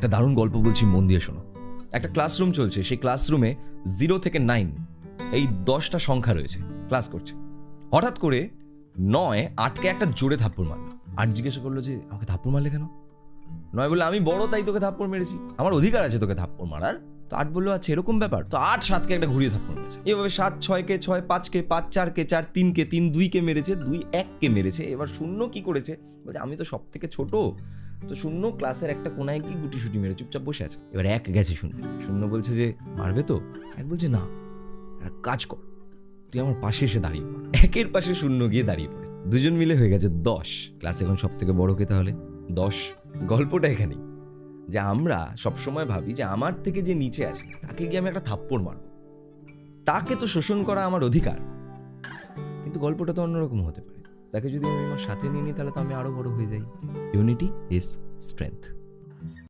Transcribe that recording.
একটা দারুণ গল্প বলছি, মন দিয়ে শোনো। একটা ক্লাসরুম চলছে, সেই ক্লাসরুমে 0 থেকে 9 এই 10টা সংখ্যা রয়েছে, ক্লাস করছে। হঠাৎ করে 9 8কে একটা জোরে থাপ্পড় মারলো। 8 জিজ্ঞাসা করলো যে আমাকে থাপ্পড় মারলে কেন? 9 বললো আমি বড় তাই তোকে থাপ্পড় মেরেছি, আমার অধিকার আছে তোকে থাপ্পড় মারার। তো 8 বললো আচ্ছা এরকম ব্যাপার। তো 8 7কে একটা ঘুরিয়ে থাপ্পড় মেরেছে। এভাবে 7 6কে 6, 5কে 5, 4কে 4, 3কে 3, 2কে মেরেছে, 2 1কে মেরেছে। এবার শূন্য কি করেছে, বলছে আমি তো সব থেকে ছোট, তো শূন্য ক্লাসের একটা কোনায় কি গুটি সুটি মেরে চুপচাপ বসে আছে। এবার 1 গেছে শুনতে, শূন্য বলছে যে মারবে তো? 1 বলছে না, একটা কাজ কর, তুই আমার পাশে এসে দাঁড়িয়ে পড়। 1-এর পাশে শূন্য গিয়ে দাঁড়িয়ে পড়ে, দুজন মিলে হয়ে গেছে 10। ক্লাস এখন সব থেকে বড় কে তাহলে? 10। গল্পটা এখানেই, যে আমরা সবসময় ভাবি যে আমার থেকে যে নিচে আছে তাকে গিয়ে আমি একটা থাপ্পড় মারবো, তাকে তো শোষণ করা আমার অধিকার। কিন্তু গল্পটা তো অন্যরকম হতে পারে, তাকে যদি আমি আমার সাথে নিয়ে নিই তাহলে তো আমি আরো বড় হয়ে যাই। Unity is strength.